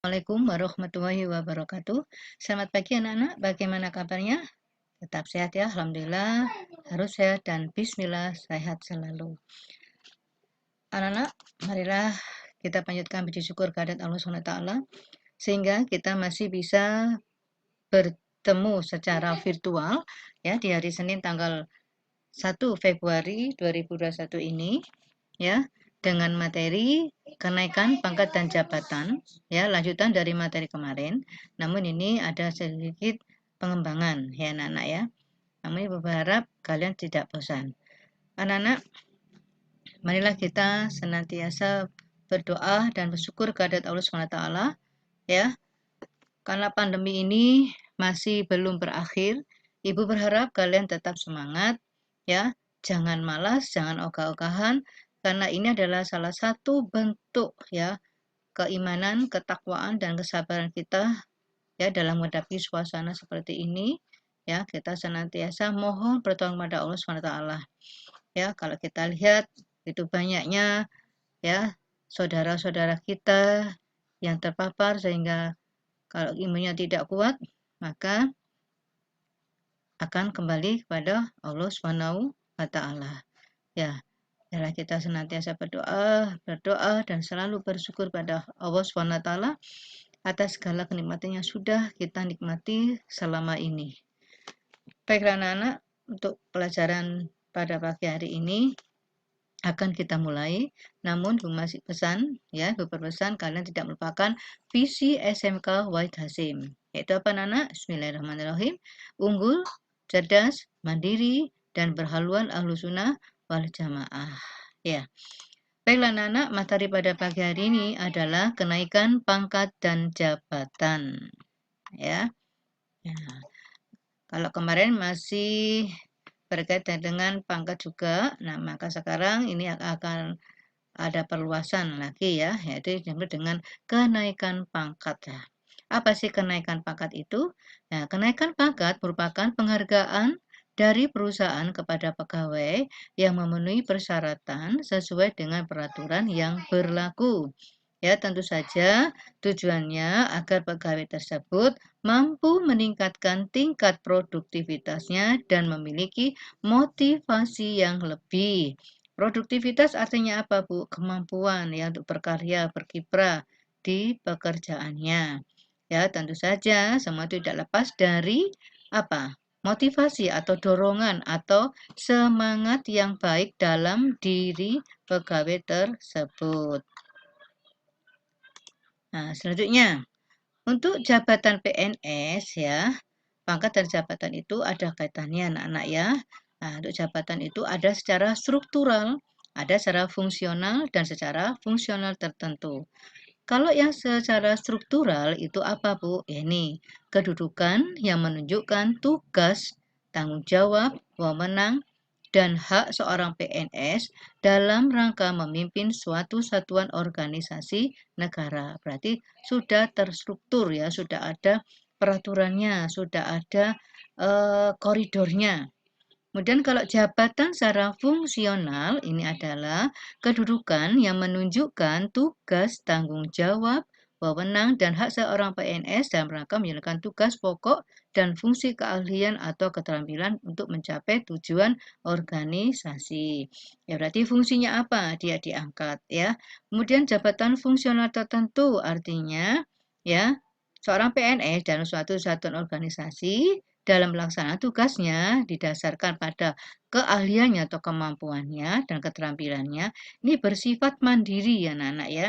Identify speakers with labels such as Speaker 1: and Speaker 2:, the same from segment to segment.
Speaker 1: Assalamualaikum warahmatullahi wabarakatuh. Selamat pagi anak-anak, bagaimana kabarnya? Tetap sehat ya, Alhamdulillah. Harus sehat dan bismillah sehat selalu. Anak-anak, marilah kita panjatkan puji syukur kehadirat Allah SWT sehingga kita masih bisa bertemu secara virtual ya di hari Senin tanggal 1 Februari 2021 ini ya dengan materi kenaikan pangkat dan jabatan ya lanjutan dari materi kemarin. Namun ini ada sedikit pengembangan ya anak-anak ya. Kami berharap kalian tidak bosan. Anak-anak, marilah kita senantiasa berdoa dan bersyukur kehadirat Allah SWT ya. Karena pandemi ini masih belum berakhir, Ibu berharap kalian tetap semangat ya. Jangan malas, jangan ogah-ogahan karena ini adalah salah satu bentuk ya keimanan, ketakwaan dan kesabaran kita ya dalam menghadapi suasana seperti ini ya. Kita senantiasa mohon pertolongan kepada Allah SWT ya. Kalau kita lihat itu banyaknya ya saudara-saudara kita yang terpapar sehingga kalau imunnya tidak kuat maka akan kembali kepada Allah Subhanahu wa taala. Ya, adalah kita senantiasa berdoa dan selalu bersyukur pada Allah Subhanahu wa taala atas segala kenikmatan yang sudah kita nikmati selama ini. Baiklah anak-anak, untuk pelajaran pada pagi hari ini akan kita mulai. Namun Ibu masih pesan ya, Ibu berpesan kalian tidak melupakan visi SMK Wahid Hasim. Yaitu apa anak-anak? Bismillahirrahmanirrahim. Unggul, cerdas, mandiri, dan berhaluan ahlu sunnah wal jamaah. Ya. Baiklah anak-anak, materi pada pagi hari ini adalah kenaikan pangkat dan jabatan. Ya. Ya. Kalau kemarin masih berkaitan dengan pangkat juga, nah maka sekarang ini akan ada perluasan lagi ya, yaitu disebut dengan kenaikan pangkat ya. Apa sih kenaikan pangkat itu? Nah, kenaikan pangkat merupakan penghargaan dari perusahaan kepada pegawai yang memenuhi persyaratan sesuai dengan peraturan yang berlaku. Ya, tentu saja tujuannya agar pegawai tersebut mampu meningkatkan tingkat produktivitasnya dan memiliki motivasi yang lebih. Produktivitas artinya apa, Bu? Kemampuan ya untuk berkarya, berkiprah di pekerjaannya. Ya, tentu saja semua itu tidak lepas dari apa? Motivasi atau dorongan atau semangat yang baik dalam diri pegawai tersebut. Nah, selanjutnya untuk jabatan PNS ya, pangkat dan jabatan itu ada kaitannya anak-anak ya. Nah, untuk jabatan itu ada secara struktural, ada secara fungsional dan secara fungsional tertentu. Kalau yang secara struktural itu apa, Bu? Ini kedudukan yang menunjukkan tugas, tanggung jawab, wewenang, dan hak seorang PNS dalam rangka memimpin suatu satuan organisasi negara. Berarti sudah terstruktur ya, sudah ada peraturannya, sudah ada koridornya. Kemudian kalau jabatan secara fungsional ini adalah kedudukan yang menunjukkan tugas, tanggung jawab, wewenang, dan hak seorang PNS dalam rangka menjalankan tugas pokok dan fungsi keahlian atau keterampilan untuk mencapai tujuan organisasi. Ya berarti fungsinya apa? Dia diangkat ya. Kemudian jabatan fungsional tertentu artinya ya seorang PNS dalam suatu satuan organisasi dalam pelaksanaan tugasnya didasarkan pada keahliannya atau kemampuannya dan keterampilannya ini bersifat mandiri ya anak-anak ya.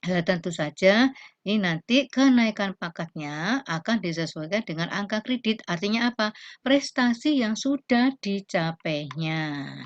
Speaker 1: Tentu saja ini nanti kenaikan pangkatnya akan disesuaikan dengan angka kredit. Artinya apa? Prestasi yang sudah dicapainya.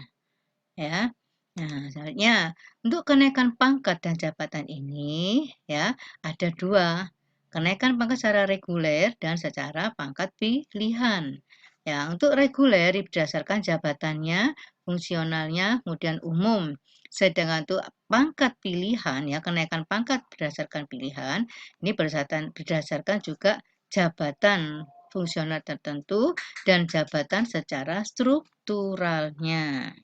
Speaker 1: Ya. Nah, selanjutnya untuk kenaikan pangkat dan jabatan ini ya ada dua. Kenaikan pangkat secara reguler dan secara pangkat pilihan. Ya, untuk reguler berdasarkan jabatannya, fungsionalnya, kemudian umum. Sedangkan untuk pangkat pilihan, ya kenaikan pangkat berdasarkan pilihan, ini berdasarkan juga jabatan fungsional tertentu dan jabatan secara strukturalnya.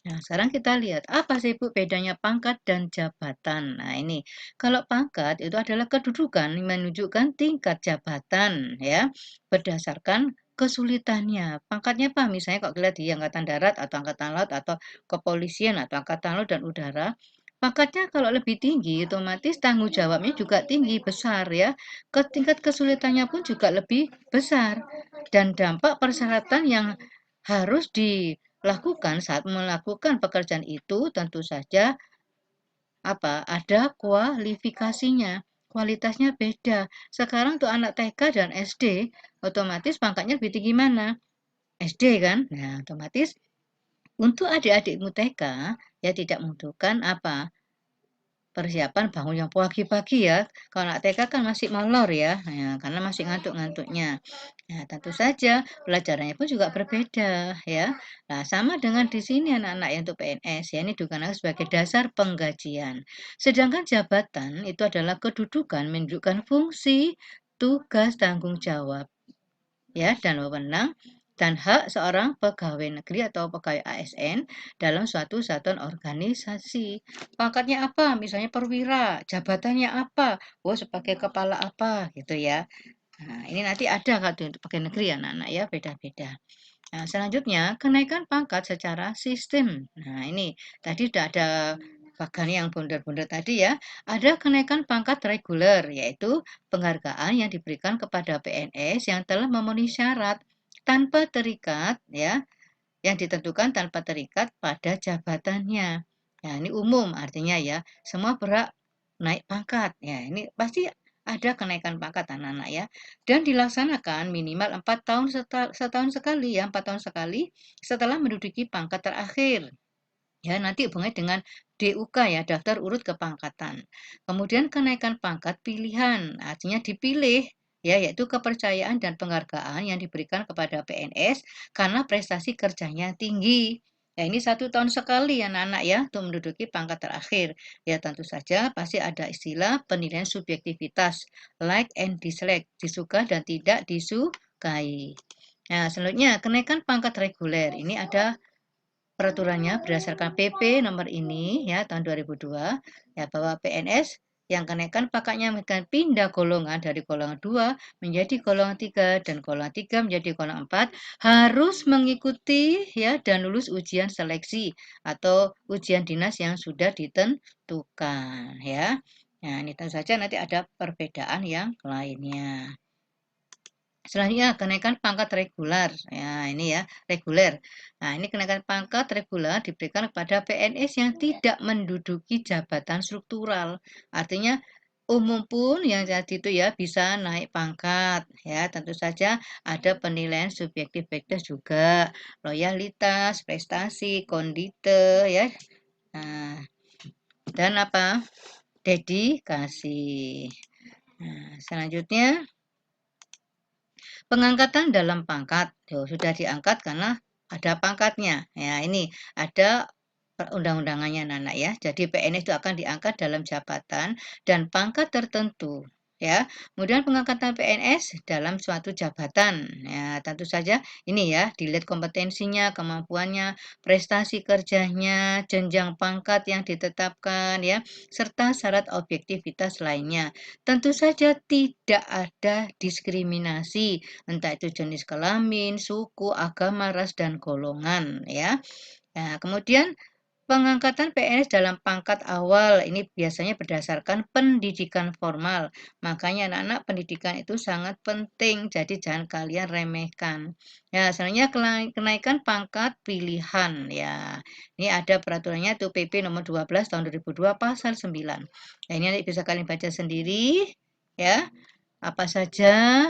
Speaker 1: Nah, sekarang kita lihat apa sih Bu bedanya pangkat dan jabatan. Nah, ini kalau pangkat itu adalah kedudukan menunjukkan tingkat jabatan ya berdasarkan kesulitannya. Pangkatnya apa? Misalnya kalau kita di angkatan darat atau angkatan laut atau kepolisian atau angkatan laut dan udara, pangkatnya kalau lebih tinggi otomatis tanggung jawabnya juga tinggi besar ya. Tingkat kesulitannya pun juga lebih besar dan dampak persyaratan yang harus dilakukan saat melakukan pekerjaan itu tentu saja ada kualifikasinya. Kualitasnya beda. Sekarang untuk anak TK dan SD, otomatis pangkatnya lebih tinggi mana? SD kan? Nah, otomatis untuk adik-adikmu TK, ya tidak membutuhkan persiapan bangun yang pagi-pagi ya. Kalau anak TK kan masih molor ya, karena masih ngantuk-ngantuknya. Nah, tentu saja pelajarannya pun juga berbeda ya. Nah, sama dengan di sini anak-anak yang untuk PNS ya, ini digunakan sebagai dasar penggajian. Sedangkan jabatan itu adalah kedudukan menunjukkan fungsi, tugas, tanggung jawab ya dan wewenang dan hak seorang pegawai negeri atau pegawai ASN dalam suatu satuan organisasi. Pangkatnya apa? Misalnya perwira, jabatannya apa? Oh, sebagai kepala apa gitu ya. Nah, ini nanti ada kan untuk pegawai negeri anak-anak ya, beda-beda. Nah, selanjutnya kenaikan pangkat secara sistem. Nah, ini tadi sudah ada bagan yang bundar-bundar tadi ya. Ada kenaikan pangkat reguler, yaitu penghargaan yang diberikan kepada PNS yang telah memenuhi syarat tanpa terikat ya, yang ditentukan tanpa terikat pada jabatannya. Nah, ini umum artinya ya, semua berhak naik pangkat. Ya, ini pasti ada kenaikan pangkat anak-anak ya. Dan dilaksanakan minimal 4 tahun setahun sekali ya, 4 tahun sekali setelah menduduki pangkat terakhir. Ya, nanti hubungannya dengan DUK ya, daftar urut kepangkatan. Kemudian kenaikan pangkat pilihan, artinya dipilih ya, yaitu kepercayaan dan penghargaan yang diberikan kepada PNS karena prestasi kerjanya tinggi. Ya, ini 1 tahun sekali anak-anak ya, untuk menduduki pangkat terakhir. Ya, tentu saja pasti ada istilah penilaian subjektivitas, like and dislike, disuka dan tidak disukai. Nah, selanjutnya kenaikan pangkat reguler. Ini ada peraturannya berdasarkan PP nomor ini ya tahun 2002 ya bahwa PNS yang kenaikan pangkatnya akan pindah golongan dari golongan 2 menjadi golongan 3 dan golongan 3 menjadi golongan 4 harus mengikuti ya dan lulus ujian seleksi atau ujian dinas yang sudah ditentukan ya. Nah, ini tentu saja nanti ada perbedaan yang lainnya. Selanjutnya kenaikan pangkat reguler. Ya, ini ya, reguler. Nah, ini kenaikan pangkat reguler diberikan kepada PNS yang tidak menduduki jabatan struktural. Artinya umum pun yang jadi itu ya bisa naik pangkat ya. Tentu saja ada penilaian subjektif juga, loyalitas, prestasi, kondite ya. Nah, dan dedikasi. Nah, selanjutnya pengangkatan dalam pangkat. Sudah diangkat karena ada pangkatnya. Ya, ini ada undang-undangannya anak ya. Jadi PNS itu akan diangkat dalam jabatan dan pangkat tertentu. Ya, kemudian pengangkatan PNS dalam suatu jabatan. Ya, tentu saja ini ya, dilihat kompetensinya, kemampuannya, prestasi kerjanya, jenjang pangkat yang ditetapkan ya, serta syarat objektivitas lainnya. Tentu saja tidak ada diskriminasi, entah itu jenis kelamin, suku, agama, ras, dan golongan ya. Nah, kemudian pengangkatan PNS dalam pangkat awal ini biasanya berdasarkan pendidikan formal. Makanya anak-anak pendidikan itu sangat penting, jadi jangan kalian remehkan. Ya, selanjutnya kenaikan pangkat pilihan ya. Ini ada peraturannya itu PP nomor 12 tahun 2002 pasal 9. Nah, ini nanti bisa kalian baca sendiri ya. Apa saja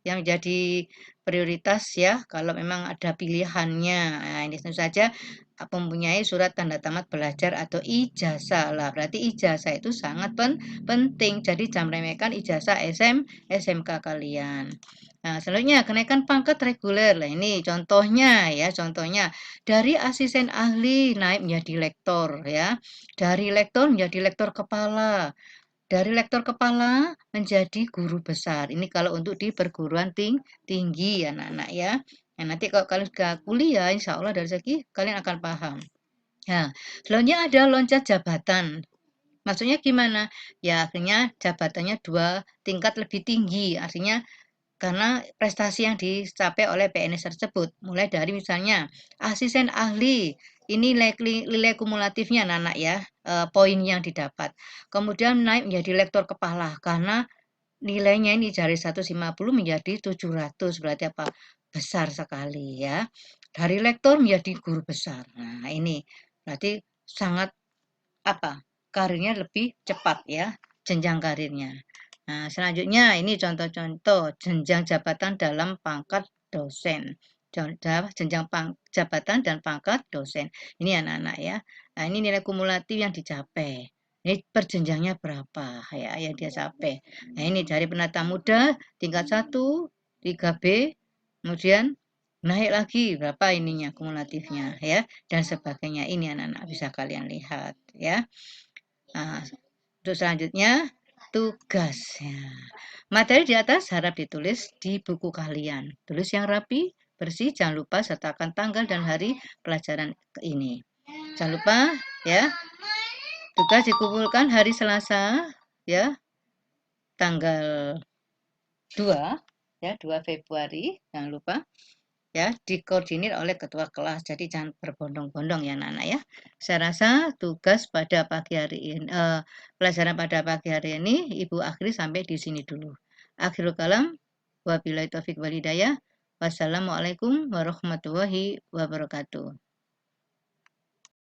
Speaker 1: yang menjadi prioritas ya kalau memang ada pilihannya. Nah, ini tentu saja mempunyai surat tanda tamat belajar atau ijazah lah. Berarti ijazah itu sangat penting. Jadi jangan remehkan ijazah SMK kalian. Nah, selanjutnya kenaikan pangkat reguler. Nah, ini contohnya ya, contohnya dari asisten ahli naik menjadi lektor ya. Dari lektor menjadi lektor kepala. Dari lektor kepala menjadi guru besar. Ini kalau untuk di perguruan tinggi anak-anak ya. Nah, nanti kalau kalian sudah kuliah, insya Allah dari segi kalian akan paham. Nah, selanjutnya ada loncat jabatan. Maksudnya gimana? Ya akhirnya jabatannya 2 tingkat lebih tinggi, artinya karena prestasi yang dicapai oleh PNS tersebut. Mulai dari misalnya asisten ahli, ini nilai kumulatifnya anak-anak ya, poin yang didapat. Kemudian naik menjadi lektor kepala karena nilainya ini dari 150 menjadi 700, berarti apa? Besar sekali ya. Dari lektor menjadi guru besar. Nah, ini berarti sangat apa? Karirnya lebih cepat ya, jenjang karirnya. Nah, selanjutnya ini contoh-contoh jenjang jabatan dalam pangkat dosen. Jenjang jabatan dan pangkat dosen. Ini anak-anak ya. Nah, ini nilai kumulatif yang dicapai. Ini perjenjangnya berapa ya yang dia capai. Nah, ini dari penata muda tingkat 1, 3B, kemudian naik lagi berapa ininya kumulatifnya ya dan sebagainya. Ini anak-anak bisa kalian lihat ya. Nah, untuk selanjutnya tugas. Ya. Materi di atas harap ditulis di buku kalian. Tulis yang rapi, bersih, jangan lupa sertakan tanggal dan hari pelajaran ini. Jangan lupa ya. Tugas dikumpulkan hari Selasa ya, tanggal 2 ya, 2 Februari. Jangan lupa ya, dikoordinir oleh ketua kelas. Jadi jangan berbondong-bondong ya anak-anak ya. Saya rasa tugas pada pagi hari ini, pelajaran pada pagi hari ini Ibu akhiri sampai di sini dulu. Akhirul kalam, wabillahi taufik walhidayah. Wassalamualaikum warahmatullahi wabarakatuh.